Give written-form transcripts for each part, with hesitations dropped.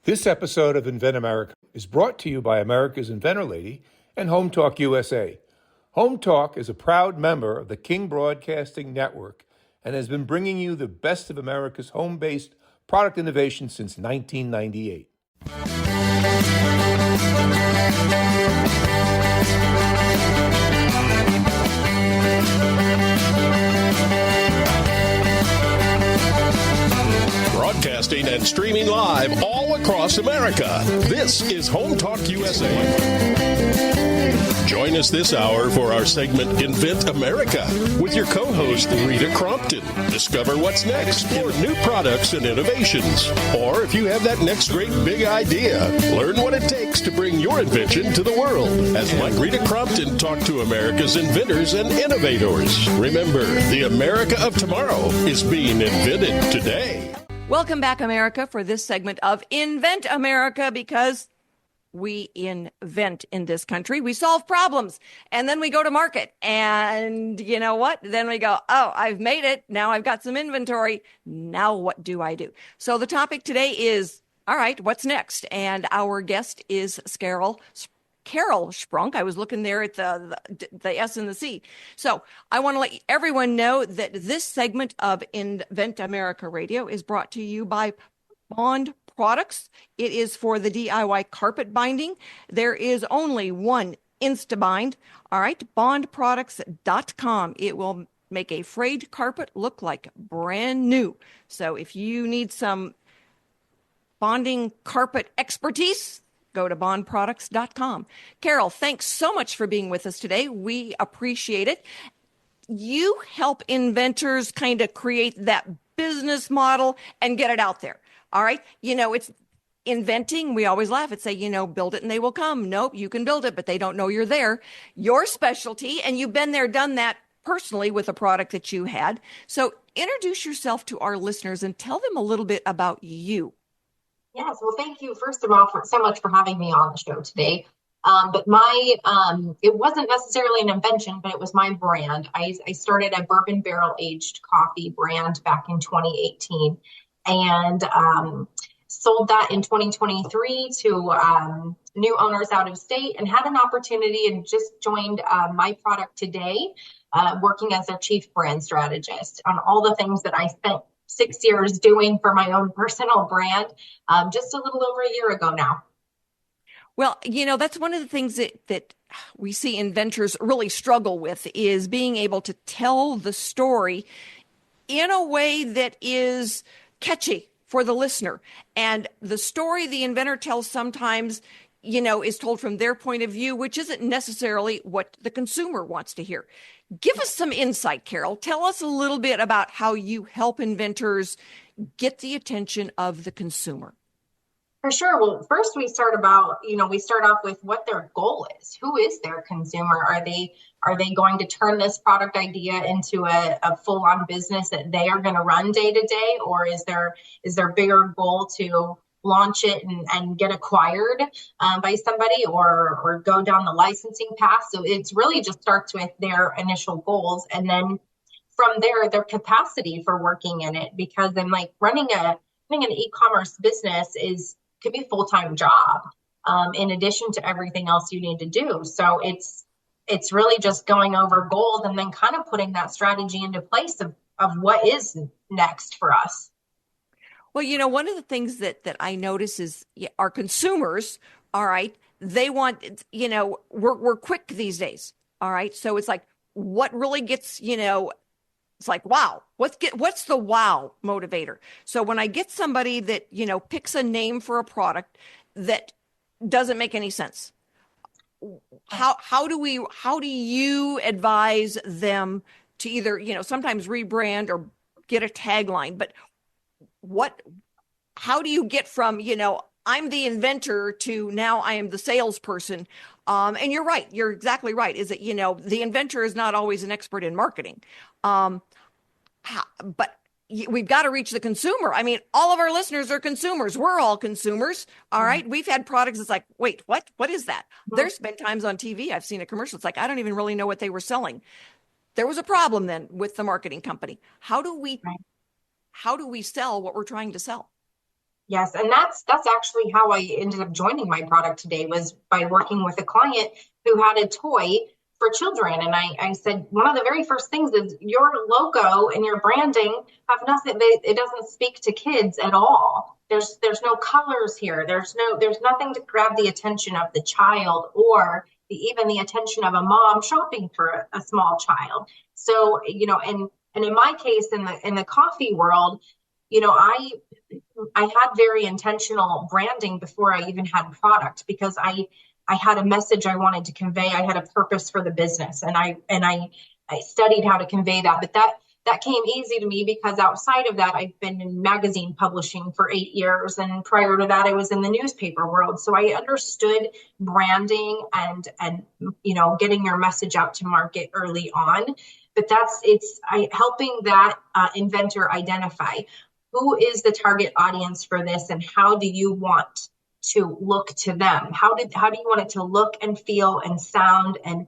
This episode of Invent America is brought to you by America's Inventor Lady and HomeTalkUSA. HomeTalk is a proud member of the King Broadcasting Network and has been bringing you the best of America's home-based product innovation since 1998. Broadcasting and streaming live all across America. This is HomeTalkUSA. Join us this hour for our segment Invent America with your co-host Rita Crompton. Discover what's next for new products and innovations. Or if you have that next great big idea, learn what it takes to bring your invention to the world. As like Rita Crompton talked to America's inventors and innovators. Remember, the America of tomorrow is being invented today. Welcome back, America, for this segment of Invent America, because we invent in this country. We solve problems, and then we go to market. And you know what? Then we go, oh, I've made it. Now I've got some inventory. Now what do I do? So the topic today is, all right, what's next? And our guest is Carole Sprunk. I was looking there at the S and the C. So I want to let everyone know that this segment of Invent America Radio is brought to you by Bond Products. It is for the DIY carpet binding. There is only one InstaBind. All right, bondproducts.com. It will make a frayed carpet look like brand new. So if you need some bonding carpet expertise, go to bondproducts.com. Carole, thanks so much for being with us today. We appreciate it. You help inventors kind of create that business model and get it out there. All right. You know, it's inventing. We always laugh and say, build it and they will come. Nope, you can build it, but they don't know you're there. Your specialty, and you've been there, done that personally with a product that you had. So introduce yourself to our listeners and tell them a little bit about you. Yes, well, thank you, first of all, so much for having me on the show today. But it wasn't necessarily an invention, but it was my brand. I started a bourbon barrel aged coffee brand back in 2018 and sold that in 2023 to new owners out of state, and had an opportunity and just joined my product today, working as their chief brand strategist on all the things that I spent 6 years doing for my own personal brand, just a little over a year ago now. Well, that's one of the things that we see inventors really struggle with, is being able to tell the story in a way that is catchy for the listener. And the story the inventor tells sometimes, is told from their point of view, which isn't necessarily what the consumer wants to hear. Give us some insight, Carole. Tell us a little bit about how you help inventors get the attention of the consumer. For sure. Well, first we start off with what their goal is. Who is their consumer? Are they going to turn this product idea into a full-on business that they are going to run day to day? Or is their bigger goal to launch it and get acquired by somebody or go down the licensing path? So it's really just starts with their initial goals, and then from there, their capacity for working in it. Because then, like, running an e-commerce business could be a full-time job in addition to everything else you need to do. So it's really just going over goals and then kind of putting that strategy into place of what is next for us. Well, one of the things that I notice is our consumers, all right, they want, we're quick these days. All right. So it's like, what really gets, it's like, wow, what's the wow motivator? So when I get somebody that, picks a name for a product that doesn't make any sense, how do you advise them to either, sometimes rebrand or get a tagline, but how do you get from, I'm the inventor to now I am the salesperson? And you're right. You're exactly right. Is that, the inventor is not always an expert in marketing. But we've got to reach the consumer. I mean, all of our listeners are consumers. We're all consumers. All right. We've had products. It's like, wait, what? What is that? There's been times on TV I've seen a commercial. It's like, I don't even really know what they were selling. There was a problem then with the marketing company. How do we sell what we're trying to sell? Yes, and that's actually how I ended up joining my product today, was by working with a client who had a toy for children. And I said, one of the very first things is your logo and your branding have nothing, it doesn't speak to kids at all. There's no colors here. There's nothing to grab the attention of the child, or even the attention of a mom shopping for a small child. So, and in my case, in the coffee world, I had very intentional branding before I even had product, because I had a message I wanted to convey. I had a purpose for the business, and I studied how to convey that. But that came easy to me, because outside of that, I've been in magazine publishing for 8 years, and prior to that, I was in the newspaper world. So I understood branding and getting your message out to market early on. But it's helping that inventor identify who is the target audience for this, and how do you want to look to them? How do you want it to look and feel and sound and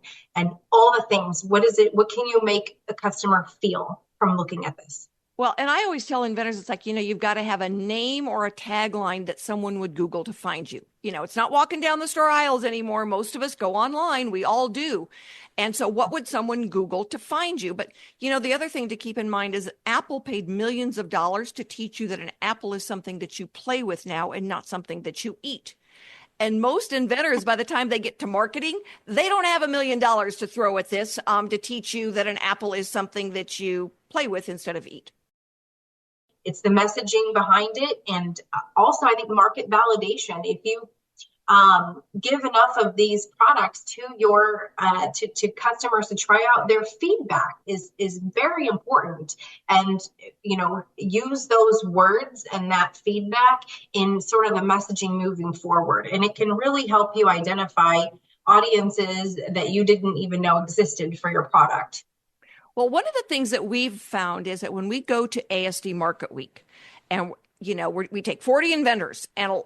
all the things? What can you make the customer feel from looking at this? Well, and I always tell inventors, it's like, you've got to have a name or a tagline that someone would Google to find you. It's not walking down the store aisles anymore. Most of us go online. We all do. And so what would someone Google to find you? But, the other thing to keep in mind is Apple paid millions of dollars to teach you that an apple is something that you play with now and not something that you eat. And most inventors, by the time they get to marketing, they don't have $1 million to throw at this to teach you that an apple is something that you play with instead of eat. It's the messaging behind it. And also, I think market validation. If you give enough of these products to your to customers to try out, their feedback is very important. And use those words and that feedback in sort of the messaging moving forward. And it can really help you identify audiences that you didn't even know existed for your product. Well, one of the things that we've found is that when we go to ASD Market Week, and we take 40 inventors, and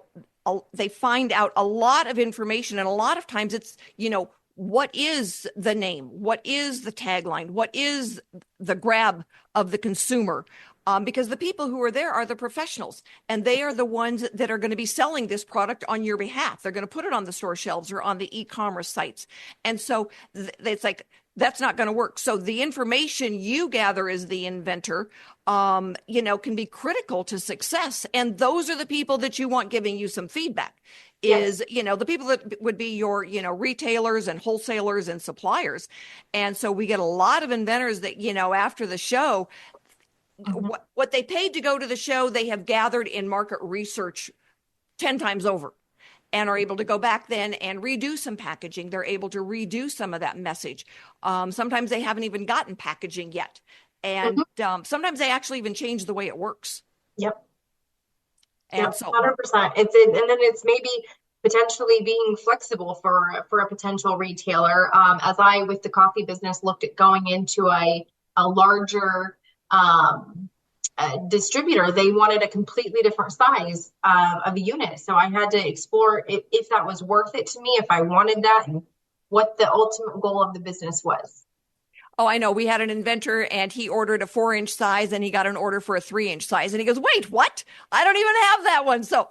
they find out a lot of information, and a lot of times it's what is the name, what is the tagline, what is the grab of the consumer, because the people who are there are the professionals, and they are the ones that are going to be selling this product on your behalf. They're going to put it on the store shelves or on the e-commerce sites, and so it's like, that's not going to work. So the information you gather as the inventor, can be critical to success. And those are the people that you want giving you some feedback. Is, the people that would be your, retailers and wholesalers and suppliers. And so we get a lot of inventors that, after the show, what they paid to go to the show, they have gathered in market research 10 times over, and are able to go back then and redo some packaging. They're able to redo some of that message. Sometimes they haven't even gotten packaging yet. And sometimes they actually even change the way it works. Yep. And yep, so 100%. And then it's maybe potentially being flexible for a potential retailer. As I, with the coffee business, looked at going into a larger distributor, they wanted a completely different size of a unit. So I had to explore if that was worth it to me, if I wanted that, and what the ultimate goal of the business was. Oh, I know. We had an inventor, and he ordered a 4-inch size, and he got an order for a 3-inch size. And he goes, "Wait, what? I don't even have that one." So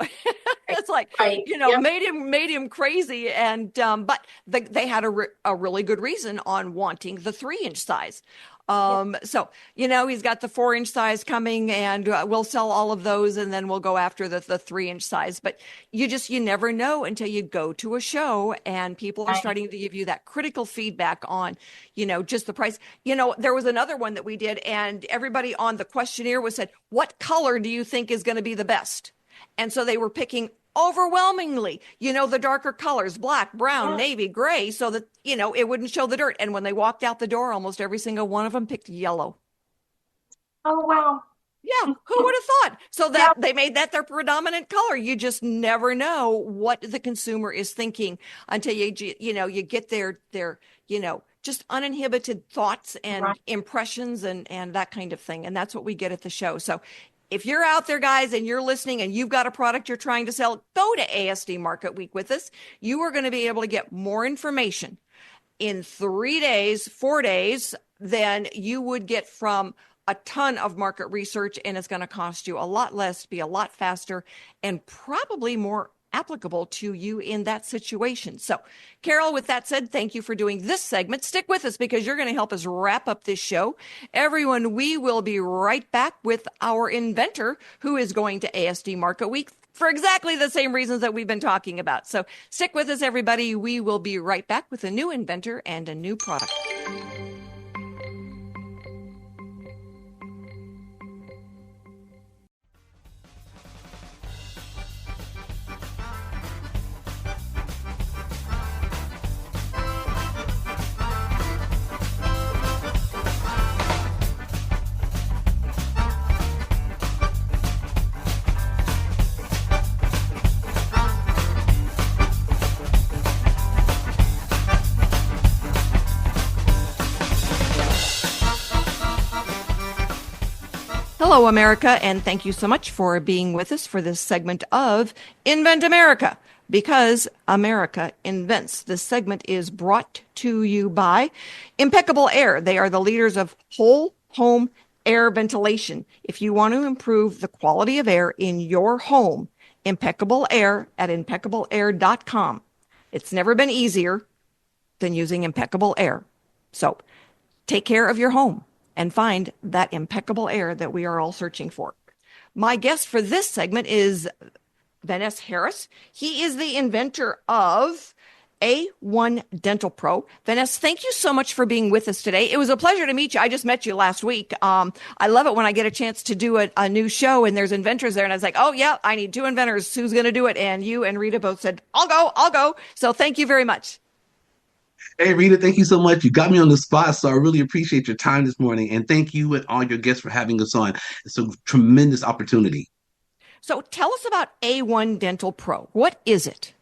it's like, right. made him crazy. And but they had a really good reason on wanting the 3-inch size. So, he's got the 4-inch size coming, and we'll sell all of those, and then we'll go after the 3-inch size. But you never know until you go to a show and people are starting to give you that critical feedback on, just the price. There was another one that we did, and everybody on the questionnaire said, "What color do you think is going to be the best?" And so they were picking overwhelmingly, the darker colors, black, brown, navy, gray, so that, it wouldn't show the dirt. And when they walked out the door, almost every single one of them picked yellow. Oh, wow. Yeah, who would have thought? So that they made that their predominant color. You just never know what the consumer is thinking until you get their just uninhibited thoughts and impressions and that kind of thing. And that's what we get at the show. So if you're out there, guys, and you're listening and you've got a product you're trying to sell, go to ASD Market Week with us. You are going to be able to get more information in 3 days, 4 days than you would get from a ton of market research, and it's going to cost you a lot less, be a lot faster, and probably more applicable to you in that situation. So, Carole, with that said, thank you for doing this segment. Stick with us because you're going to help us wrap up this show. Everyone, we will be right back with our inventor who is going to ASD Market Week for exactly the same reasons that we've been talking about. So stick with us, everybody. We will be right back with a new inventor and a new product. Hello, America, and thank you so much for being with us for this segment of Invent America, because America invents. This segment is brought to you by Impeccable Air. They are the leaders of whole home air ventilation. If you want to improve the quality of air in your home, Impeccable Air at impeccableair.com. It's never been easier than using Impeccable Air. So take care of your home and find that impeccable air that we are all searching for. My guest for this segment is Vanness Harris. He is the inventor of A1 Dental Pro. Vanness, thank you so much for being with us today. It was a pleasure to meet you. I just met you last week. I love it when I get a chance to do a new show and there's inventors there. And I was like, oh, yeah, I need two inventors. Who's going to do it? And you and Rita both said, I'll go. So thank you very much. Hey, Rita, thank you so much. You got me on the spot, so I really appreciate your time this morning. And thank you and all your guests for having us on. It's a tremendous opportunity. So tell us about A1 Dental Pro. What is it?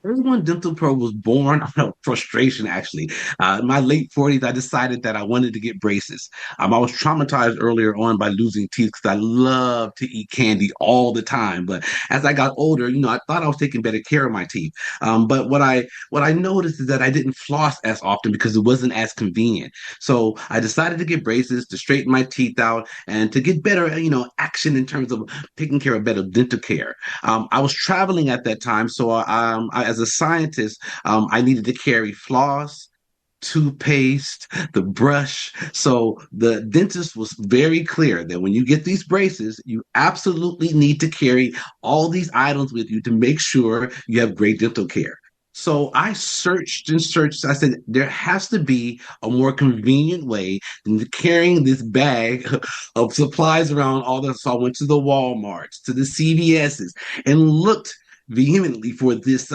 A1 Dental Pro was born out of frustration, actually. In my late 40s, I decided that I wanted to get braces. I was traumatized earlier on by losing teeth because I love to eat candy all the time. But as I got older, I thought I was taking better care of my teeth. But what I noticed is that I didn't floss as often because it wasn't as convenient. So I decided to get braces to straighten my teeth out and to get better, action in terms of taking care of better dental care. I was traveling at that time, so as a scientist, I needed to carry floss, toothpaste, the brush. So the dentist was very clear that when you get these braces, you absolutely need to carry all these items with you to make sure you have great dental care. So I searched and searched. I said, there has to be a more convenient way than carrying this bag of supplies around all this. So I went to the Walmarts, to the CVS's, and looked vehemently for this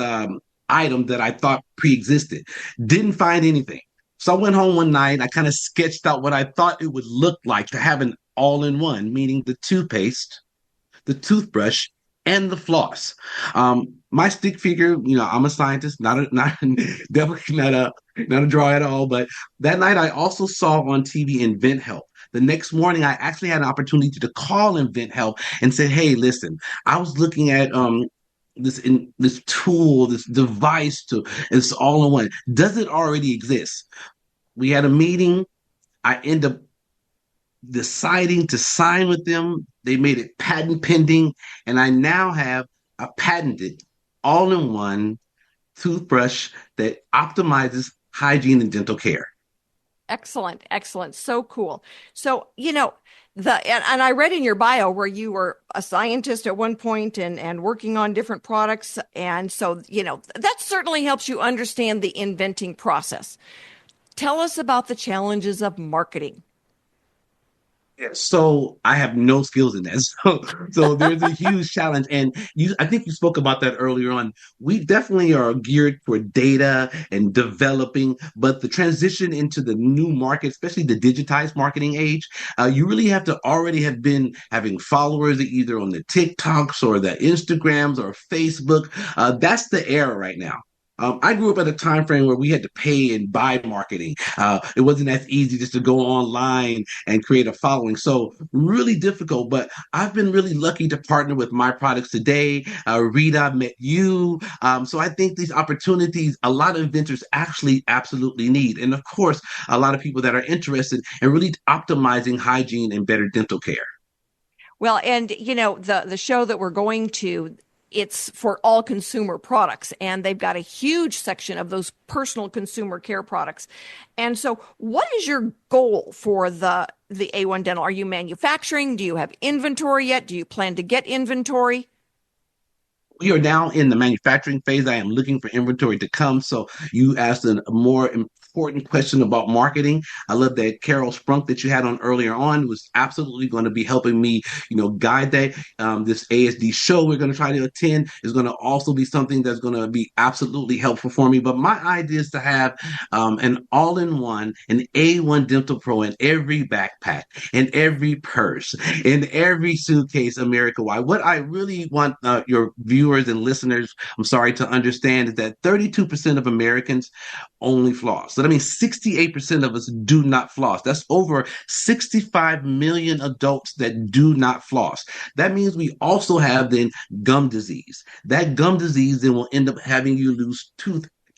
item that I thought pre-existed. Didn't find anything. So I went home one night. I kind of sketched out what I thought it would look like to have an all-in-one, meaning the toothpaste, the toothbrush, and the floss. My stick figure, I'm a scientist, definitely not a draw at all. But that night I also saw on TV Invent Help. The next morning, I actually had an opportunity to call Invent Help and say, hey, listen, I was looking at this tool, this device it's all in one. Does it already exist? We had a meeting. I end up deciding to sign with them. They made it patent pending, and I now have a patented all-in-one toothbrush that optimizes hygiene and dental care. Excellent. So cool. So, and I read in your bio where you were a scientist at one point and working on different products. And so, that certainly helps you understand the inventing process. Tell us about the challenges of marketing. Yeah, so I have no skills in that. So there's a huge challenge. And I think you spoke about that earlier on. We definitely are geared for data and developing, but the transition into the new market, especially the digitized marketing age, you really have to already have been having followers either on the TikToks or the Instagrams or Facebook. That's the era right now. I grew up at a time frame where we had to pay and buy marketing. It wasn't as easy just to go online and create a following. So really difficult, but I've been really lucky to partner with my products today. Rita, met you. So I think these opportunities, a lot of inventors actually absolutely need. And of course, a lot of people that are interested in really optimizing hygiene and better dental care. Well, and the show that we're going to, it's for all consumer products, and they've got a huge section of those personal consumer care products. And so, what is your goal for the A1 Dental? Are you manufacturing? Do you have inventory yet? Do you plan to get inventory? We are now in the manufacturing phase. I am looking for inventory to come. So you asked a more important question about marketing. I love that Carole Sprunk that you had on earlier on was absolutely going to be helping me, guide that. This ASD show we're going to try to attend is going to also be something that's going to be absolutely helpful for me. But my idea is to have an all-in-one, an A1 Dental Pro in every backpack, in every purse, in every suitcase, America-wide. What I really want your viewers and listeners, I'm sorry, to understand is that 32% of Americans only floss. So that means 68% of us do not floss. That's over 65 million adults that do not floss. That means we also have then gum disease. That gum disease then will end up having you lose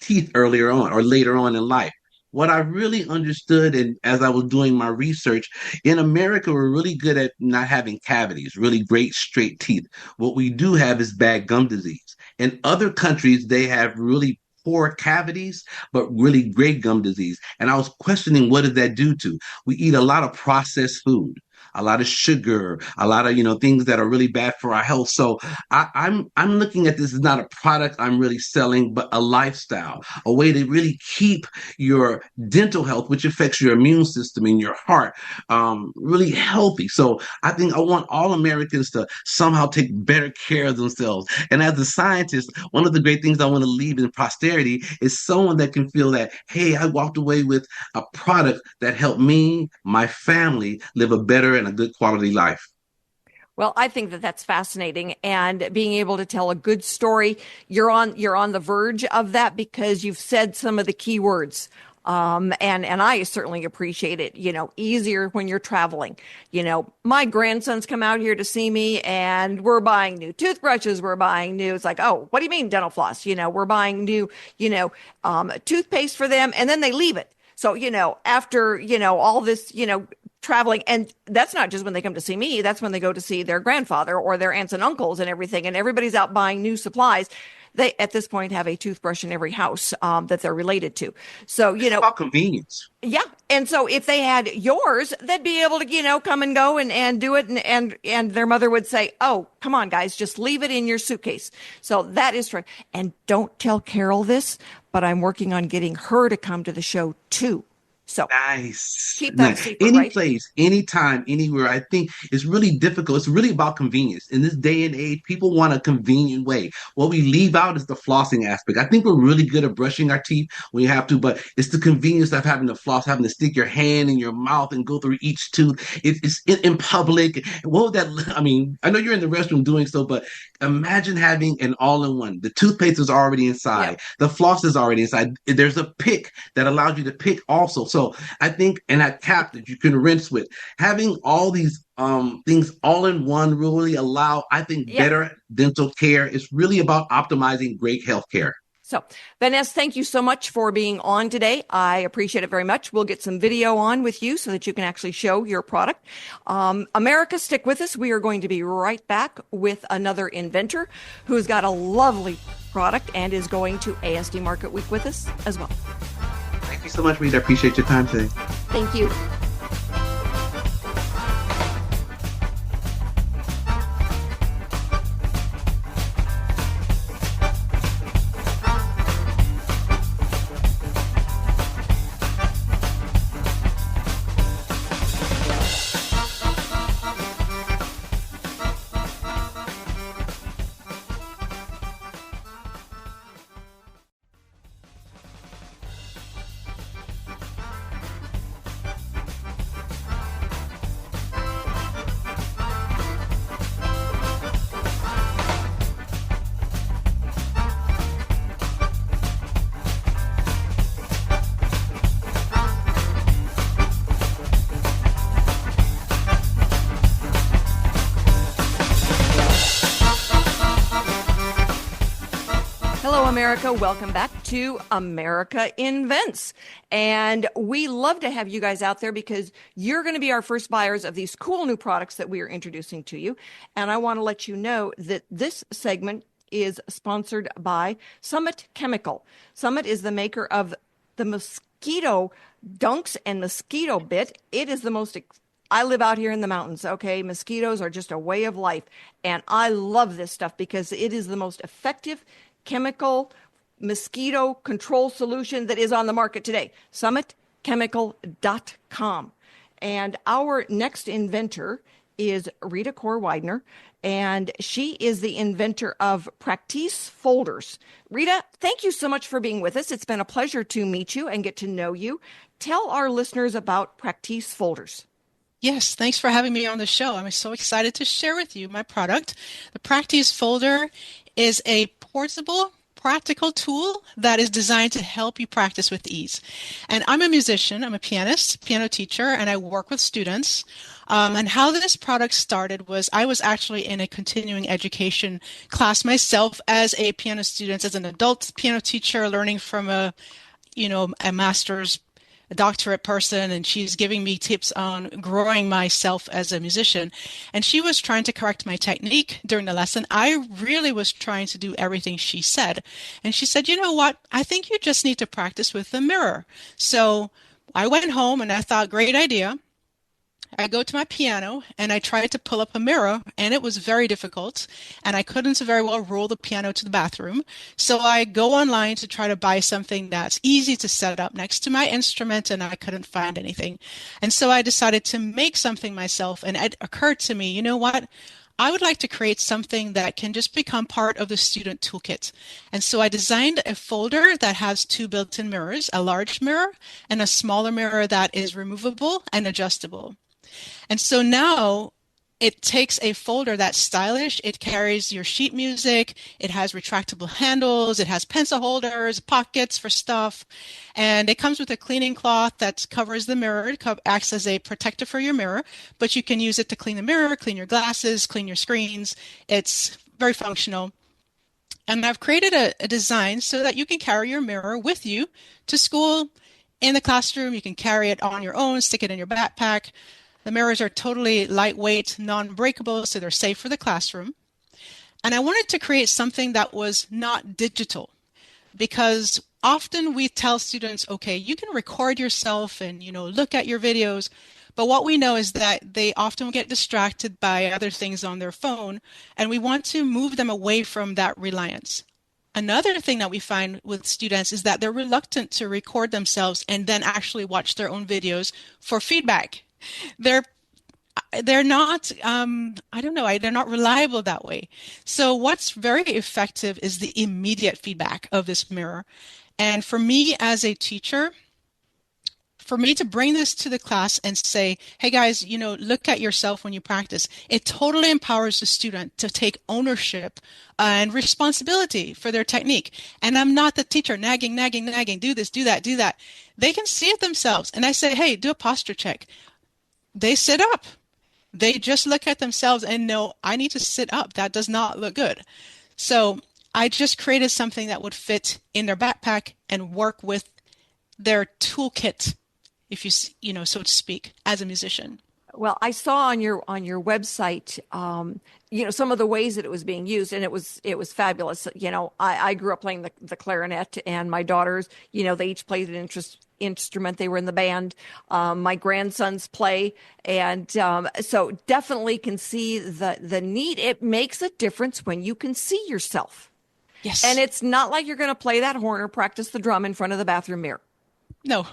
teeth earlier on or later on in life. What I really understood, and as I was doing my research, in America, we're really good at not having cavities, really great straight teeth. What we do have is bad gum disease. In other countries, they have really poor cavities, but really great gum disease. And I was questioning, what does that do to? We eat a lot of processed food, a lot of sugar, a lot of things that are really bad for our health. So I'm looking at this as not a product I'm really selling, but a lifestyle, a way to really keep your dental health, which affects your immune system and your heart, really healthy. So I think I want all Americans to somehow take better care of themselves. And as a scientist, one of the great things I want to leave in posterity is someone that can feel that, hey, I walked away with a product that helped me, my family, live a better and a good quality life. Well, I think that that's fascinating, and being able to tell a good story, you're on the verge of that because you've said some of the key words. And I certainly appreciate it, easier when you're traveling. My grandsons come out here to see me and we're buying new toothbrushes. We're buying new, it's like, oh, what do you mean dental floss? We're buying new, toothpaste for them, and then they leave it. So, after, all this, traveling, and that's not just when they come to see me, that's when they go to see their grandfather or their aunts and uncles and everything, and everybody's out buying new supplies. They at this point have a toothbrush in every house that they're related to. So it's about convenience. Yeah, and so if they had yours, they'd be able to come and go and do it, and their mother would say, oh, come on guys, just leave it in your suitcase. So that is true. And don't tell Carole this, but I'm working on getting her to come to the show too. So nice. Keep that nice. secret, Any right? place, anytime, anywhere. I think it's really difficult. It's really about convenience. In this day and age, people want a convenient way. What we leave out is the flossing aspect. I think we're really good at brushing our teeth when you have to, but it's the convenience of having to floss, having to stick your hand in your mouth and go through each tooth. It's in public. What would that, I mean, I know you're in the restroom doing so, but imagine having an all-in-one. The toothpaste is already inside. Yep. The floss is already inside. There's a pick that allows you to pick also. So I think, and that cap that you can rinse with, having all these things all in one really allow, I think, better dental care. It's really about optimizing great health care. So, Vanness, thank you so much for being on today. I appreciate it very much. We'll get some video on with you so that you can actually show your product. America, stick with us. We are going to be right back with another inventor who's got a lovely product and is going to ASD Market Week with us as well. Thank you so much, Rita. I appreciate your time today. Thank you. Hello, America. Welcome back to America Invents. And we love to have you guys out there because you're going to be our first buyers of these cool new products that we are introducing to you. And I want to let you know that this segment is sponsored by Summit Chemical. Summit is the maker of the mosquito dunks and mosquito bit. It is the most I live out here in the mountains, okay? Mosquitoes are just a way of life. And I love this stuff because it is the most effective chemical mosquito control solution that is on the market today. SummitChemical.com. And our next inventor is Rita Widener, and she is the inventor of Practice Folders. Rita, thank you so much for being with us. It's been a pleasure to meet you and get to know you. Tell our listeners about Practice Folders. Yes, thanks for having me on the show. I'm so excited to share with you my product. The Practice Folder is a portable, practical tool that is designed to help you practice with ease. And I'm a musician, I'm a pianist, piano teacher, and I work with students. And how this product started was I was actually in a continuing education class myself as a piano student, as an adult piano teacher, learning from a master's, a doctorate person, and she's giving me tips on growing myself as a musician. And she was trying to correct my technique during the lesson. I really was trying to do everything she said. And she said, you know what? I think you just need to practice with the mirror. So I went home and I thought, great idea. I go to my piano and I tried to pull up a mirror, and it was very difficult, and I couldn't very well roll the piano to the bathroom. So I go online to try to buy something that's easy to set up next to my instrument, and I couldn't find anything. And so I decided to make something myself, and it occurred to me, you know what? I would like to create something that can just become part of the student toolkit. And so I designed a folder that has two built-in mirrors, a large mirror and a smaller mirror that is removable and adjustable. And so now it takes a folder that's stylish. It carries your sheet music. It has retractable handles. It has pencil holders, pockets for stuff. And it comes with a cleaning cloth that covers the mirror. It acts as a protector for your mirror, but you can use it to clean the mirror, clean your glasses, clean your screens. It's very functional. And I've created a design so that you can carry your mirror with you to school, in the classroom. You can carry it on your own, stick it in your backpack. The mirrors are totally lightweight, non-breakable, so they're safe for the classroom. And I wanted to create something that was not digital, because often we tell students, okay, you can record yourself and, look at your videos. But what we know is that they often get distracted by other things on their phone, and we want to move them away from that reliance. Another thing that we find with students is that they're reluctant to record themselves and then actually watch their own videos for feedback. They're not, they're not reliable that way. So what's very effective is the immediate feedback of this mirror. And for me as a teacher, for me to bring this to the class and say, hey guys, look at yourself when you practice, it totally empowers the student to take ownership and responsibility for their technique. And I'm not the teacher nagging, do this, do that. They can see it themselves. And I say, hey, do a posture check. They sit up. They just look at themselves and know, I need to sit up. That does not look good. So I just created something that would fit in their backpack and work with their toolkit, if you so to speak, as a musician. Well, I saw on your website, some of the ways that it was being used, and it was fabulous. I grew up playing the clarinet, and my daughters, they each played an instrument. They were in the band. My grandsons play, and so definitely can see the need. It makes a difference when you can see yourself. Yes, and it's not like you're going to play that horn or practice the drum in front of the bathroom mirror. No.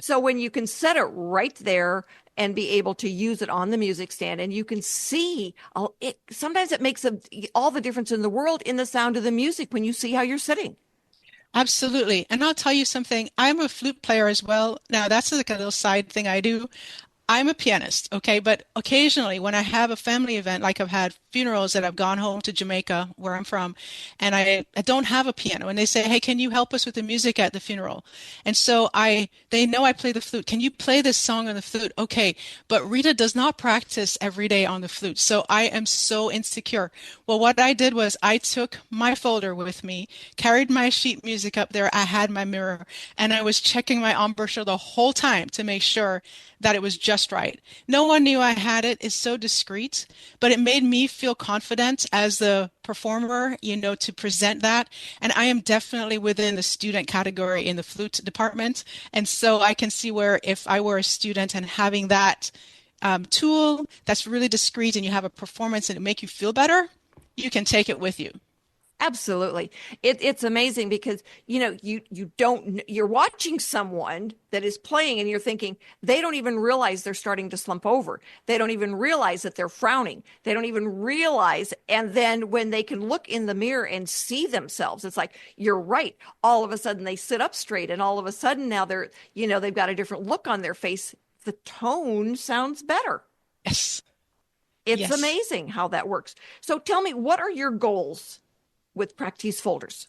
So when you can set it right there and be able to use it on the music stand, and you can see it, sometimes it makes all the difference in the world in the sound of the music when you see how you're sitting. Absolutely. And I'll tell you something, I'm a flute player as well. Now that's like a little side thing I do. I'm a pianist, okay, but occasionally when I have a family event, like I've had funerals that I've gone home to Jamaica, where I'm from, and I don't have a piano, and they say, "Hey, can you help us with the music at the funeral?" And so they know I play the flute. Can you play this song on the flute? Okay, but Rita does not practice every day on the flute, so I am so insecure. Well, what I did was I took my folder with me, carried my sheet music up there. I had my mirror, and I was checking my embouchure the whole time to make sure that it was just right. No one knew I had it. It's so discreet, but it made me feel confident as the performer, to present that. And I am definitely within the student category in the flute department. And so I can see where if I were a student and having that tool that's really discreet and you have a performance and it make you feel better, you can take it with you. Absolutely. It's amazing because, you're watching someone that is playing and you're thinking, they don't even realize they're starting to slump over. They don't even realize that they're frowning. They don't even realize. And then when they can look in the mirror and see themselves, it's like, you're right. All of a sudden they sit up straight and all of a sudden now they've got a different look on their face. The tone sounds better. Yes. It's Yes. amazing how that works. So tell me, what are your goals with Practice folders?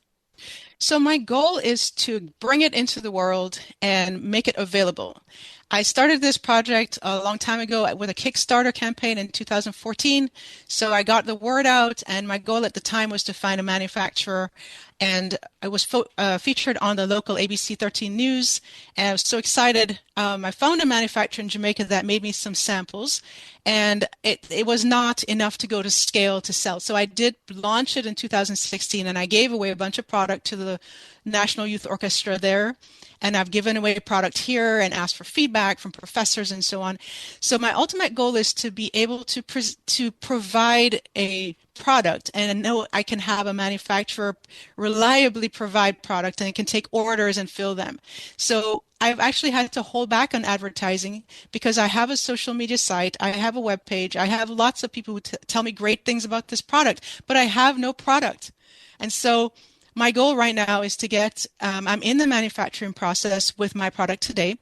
So my goal is to bring it into the world and make it available. I started this project a long time ago with a Kickstarter campaign in 2014. So I got the word out, and my goal at the time was to find a manufacturer. And I was featured on the local ABC 13 News, and I was so excited. I found a manufacturer in Jamaica that made me some samples, and it was not enough to go to scale to sell. So I did launch it in 2016, and I gave away a bunch of product to the National Youth Orchestra there. And I've given away product here and asked for feedback from professors and so on. So my ultimate goal is to be able to provide a product, and I know I can have a manufacturer reliably provide product and it can take orders and fill them. So I've actually had to hold back on advertising because I have a social media site, I have a web page, I have lots of people who tell me great things about this product, but I have no product. And so my goal right now is to get, I'm in the manufacturing process with my product today.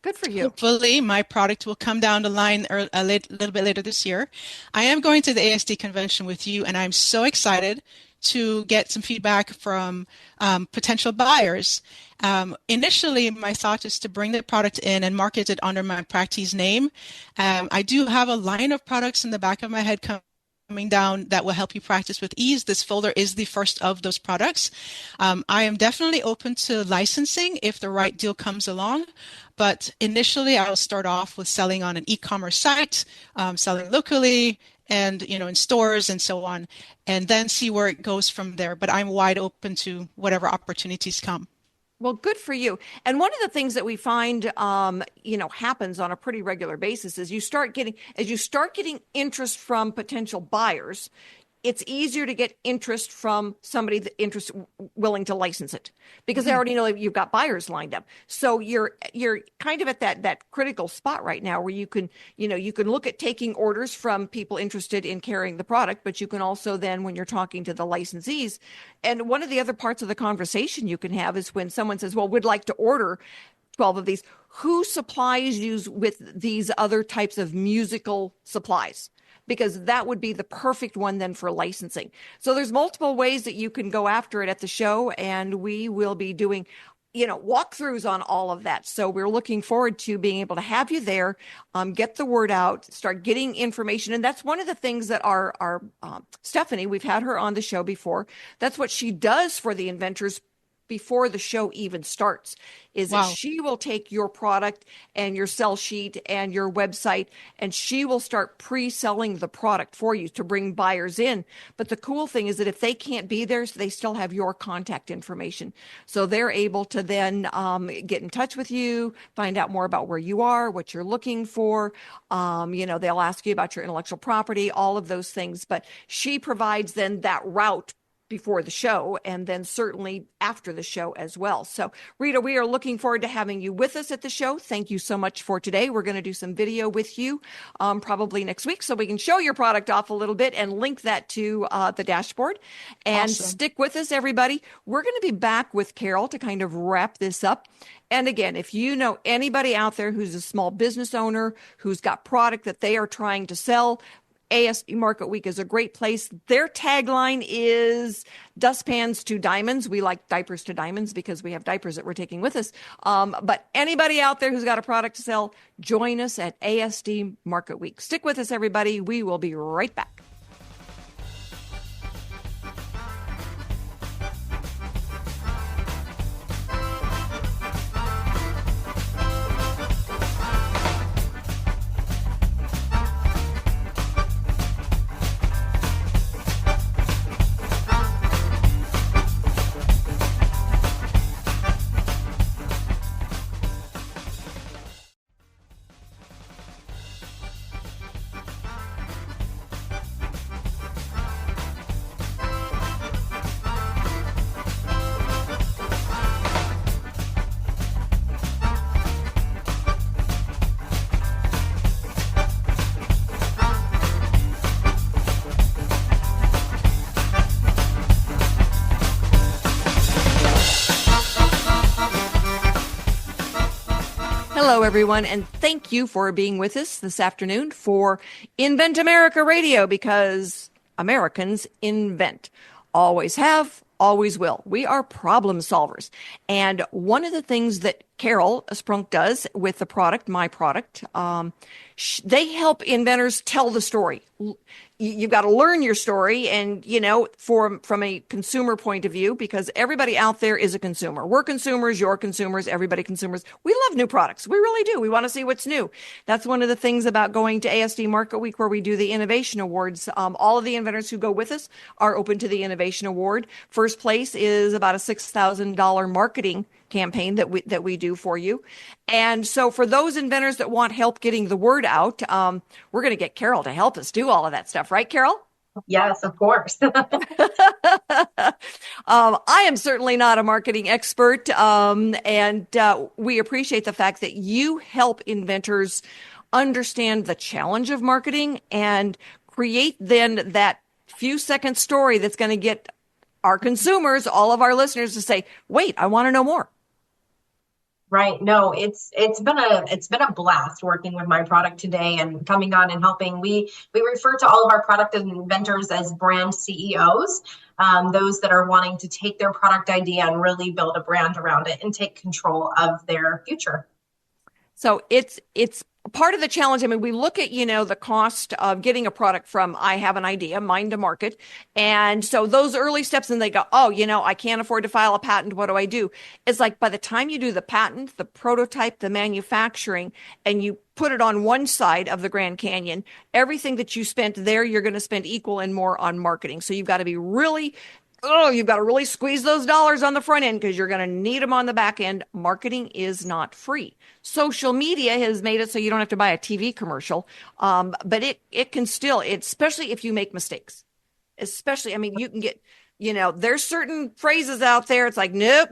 Good for you. Hopefully my product will come down the line a little bit later this year. I am going to the ASD convention with you, and I'm so excited to get some feedback from potential buyers. Initially, my thought is to bring the product in and market it under my Practice name. I do have a line of products in the back of my head coming down that will help you practice with ease. This folder is the first of those products. I am definitely open to licensing if the right deal comes along. But initially, I will start off with selling on an e-commerce site, selling locally, and in stores and so on, and then see where it goes from there. But I'm wide open to whatever opportunities come. Well, good for you. And one of the things that we find, happens on a pretty regular basis is as you start getting interest from potential buyers, it's easier to get interest from somebody that willing to license it because they already know you've got buyers lined up. So you're kind of at that critical spot right now where you can look at taking orders from people interested in carrying the product, but you can also then, when you're talking to the licensees, and one of the other parts of the conversation you can have is when someone says, well, we'd like to order 12 of these, who supplies you with these other types of musical supplies? Because that would be the perfect one then for licensing. So there's multiple ways that you can go after it at the show, and we will be doing, walkthroughs on all of that. So we're looking forward to being able to have you there, get the word out, start getting information. And that's one of the things that our Stephanie, we've had her on the show before. That's what she does for the inventors before the show even starts, is that she will take your product and your sell sheet and your website, and she will start pre-selling the product for you to bring buyers in. But the cool thing is that if they can't be there, so they still have your contact information. So they're able to then get in touch with you, find out more about where you are, what you're looking for. They'll ask you about your intellectual property, all of those things. But she provides then that route before the show, and then certainly after the show as well. So, Rita, we are looking forward to having you with us at the show. Thank you so much for today. We're going to do some video with you probably next week so we can show your product off a little bit and link that to the dashboard. And Awesome. Stick with us, everybody. We're going to be back with Carole to kind of wrap this up. And again, if you know anybody out there who's a small business owner, who's got product that they are trying to sell, ASD Market Week is a great place. Their tagline is dustpans to diamonds. We like diapers to diamonds because we have diapers that we're taking with us. But anybody out there who's got a product to sell, join us at ASD Market Week. Stick with us, everybody. We will be right back. Hello, everyone, and thank you for being with us this afternoon for Invent America Radio, because Americans invent. Always have, always will. We are problem solvers. And one of the things that Carole Sprunk does with the product, my product, they help inventors tell the story. You've got to learn your story, and from a consumer point of view, because everybody out there is a consumer. We're consumers, you're consumers, everybody consumers. We love new products. We really do. We want to see what's new. That's one of the things about going to ASD Market Week, where we do the Innovation Awards. All of the inventors who go with us are open to the Innovation Award. First place is about a $6,000 marketing campaign that we do for you. And so for those inventors that want help getting the word out, we're going to get Carole to help us do all of that stuff. Right, Carole? Yes, of course. I am certainly not a marketing expert, and we appreciate the fact that you help inventors understand the challenge of marketing and create then that few second story that's going to get our consumers, all of our listeners, to say, wait, I want to know more. Right. No, it's been a blast working with my product today and coming on and helping. We refer to all of our product inventors as brand CEOs, those that are wanting to take their product idea and really build a brand around it and take control of their future. So it's part of the challenge. I mean, we look at, the cost of getting a product from I have an idea, mine to market. And so those early steps, and they go, oh, I can't afford to file a patent. What do I do? It's like by the time you do the patent, the prototype, the manufacturing, and you put it on one side of the Grand Canyon, everything that you spent there, you're going to spend equal and more on marketing. So you've got to be you've got to really squeeze those dollars on the front end, because you're going to need them on the back end. Marketing is not free. Social media has made it so you don't have to buy a TV commercial. But it can still, especially if you make mistakes, especially, you can get, there's certain phrases out there. It's like, nope,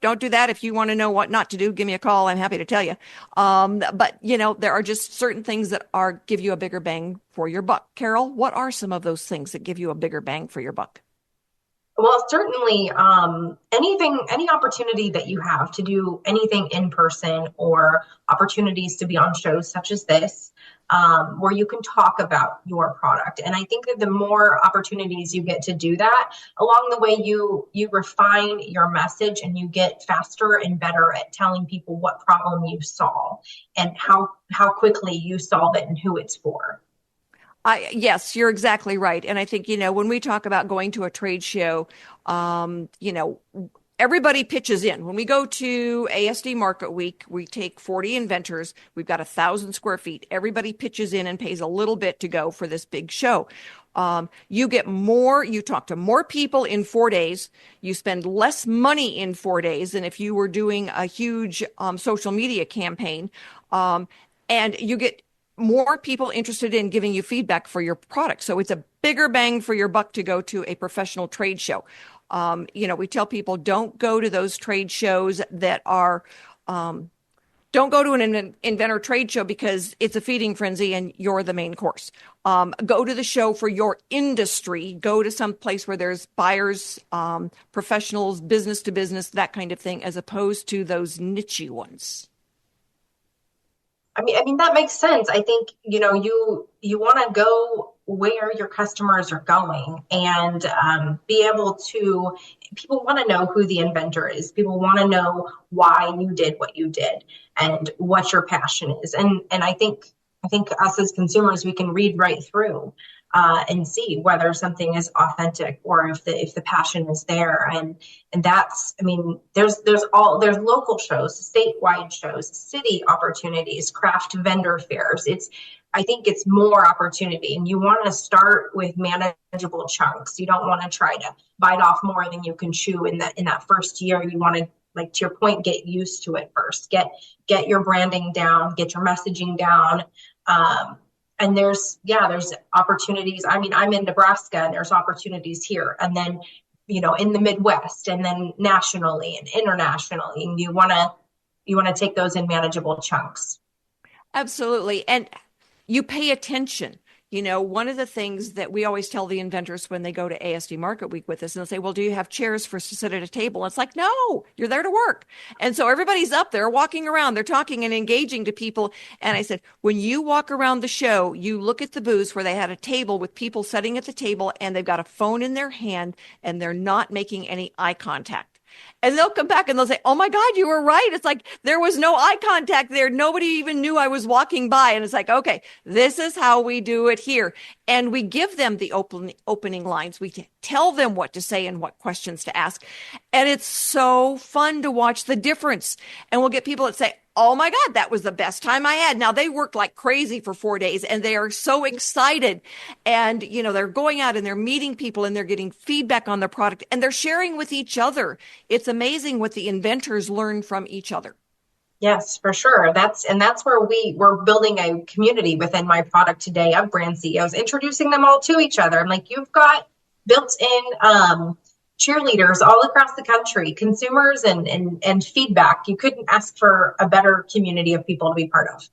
don't do that. If you want to know what not to do, give me a call. I'm happy to tell you. But there are just certain things that give you a bigger bang for your buck. Carole, what are some of those things that give you a bigger bang for your buck? Well, certainly, any opportunity that you have to do anything in person, or opportunities to be on shows such as this, where you can talk about your product. And I think that the more opportunities you get to do that, along the way, you refine your message and you get faster and better at telling people what problem you solve and how quickly you solve it and who it's for. Yes, you're exactly right. And I think, when we talk about going to a trade show, everybody pitches in. When we go to ASD Market Week, we take 40 inventors. We've got 1,000 square feet. Everybody pitches in and pays a little bit to go for this big show. You talk to more people in 4 days. You spend less money in 4 days than if you were doing a huge social media campaign. And you get more people interested in giving you feedback for your product. So it's a bigger bang for your buck to go to a professional trade show. We tell people don't go to those trade shows that are, don't go to an inventor trade show because it's a feeding frenzy and you're the main course. Go to the show for your industry. Go to some place where there's buyers, professionals, business to business, that kind of thing, as opposed to those niche ones. I mean that makes sense. I think you want to go where your customers are going and be able to. People want to know who the inventor is. People want to know why you did what you did and what your passion is. And I think us as consumers, we can read right through and see whether something is authentic or if the passion is there. And that's, I mean, there's local shows, statewide shows, city opportunities, craft vendor fairs. I think it's more opportunity, and you want to start with manageable chunks. You don't want to try to bite off more than you can chew in that first year. You want to, like to your point, get used to it first. Get your branding down, get your messaging down. And there's opportunities. I mean, I'm in Nebraska and there's opportunities here. And then, in the Midwest and then nationally and internationally. And you want to take those in manageable chunks. Absolutely. And you pay attention. One of the things that we always tell the inventors when they go to ASD Market Week with us, and they'll say, well, do you have chairs for us to sit at a table? And it's like, no, you're there to work. And so everybody's up there walking around, they're talking and engaging to people. And I said, when you walk around the show, you look at the booths where they had a table with people sitting at the table and they've got a phone in their hand and they're not making any eye contact. And they'll come back and they'll say, oh my God, you were right. It's like there was no eye contact there. Nobody even knew I was walking by. And it's like, okay, this is how we do it here. And we give them the opening lines. We tell them what to say and what questions to ask. And it's so fun to watch the difference. And we'll get people that say, oh my God, that was the best time I had. Now they worked like crazy for 4 days and they are so excited. And, they're going out and they're meeting people and they're getting feedback on the product and they're sharing with each other. It's amazing what the inventors learn from each other. Yes, for sure. That's where we're building a community within my product today of brand CEOs, introducing them all to each other. I'm like, you've got built-in cheerleaders all across the country, consumers and feedback. You couldn't ask for a better community of people to be part of.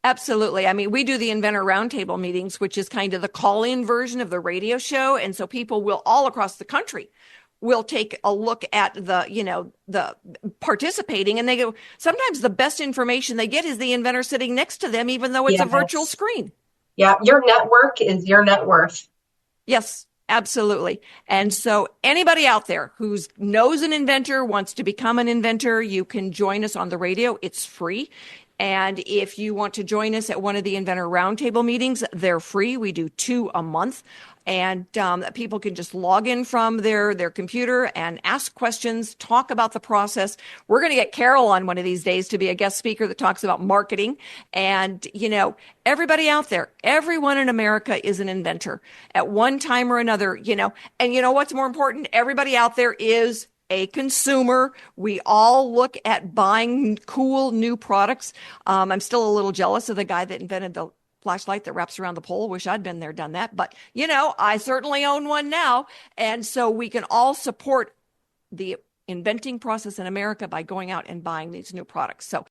Absolutely. I mean, we do the Inventor Roundtable meetings, which is kind of the call-in version of the radio show. And so people will all across the country will take a look at the participating, and they go, sometimes the best information they get is the inventor sitting next to them, even though it's a virtual screen. Yeah. Your network is your net worth. Yes. Absolutely. And so anybody out there who knows an inventor, wants to become an inventor, you can join us on the radio. It's free. And if you want to join us at one of the Inventor Roundtable meetings, they're free. We do 2 a month. And people can just log in from their computer and ask questions, talk about the process. We're going to get Carole on one of these days to be a guest speaker that talks about marketing. And, everybody out there, everyone in America is an inventor at one time or another, and what's more important? Everybody out there is a consumer. We all look at buying cool new products. I'm still a little jealous of the guy that invented the flashlight that wraps around the pole. Wish I'd been there, done that. But, I certainly own one now. And so we can all support the inventing process in America by going out and buying these new products. So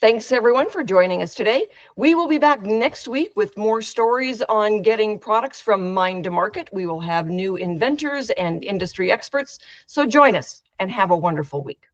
thanks everyone for joining us today. We will be back next week with more stories on getting products from mind to market. We will have new inventors and industry experts. So join us and have a wonderful week.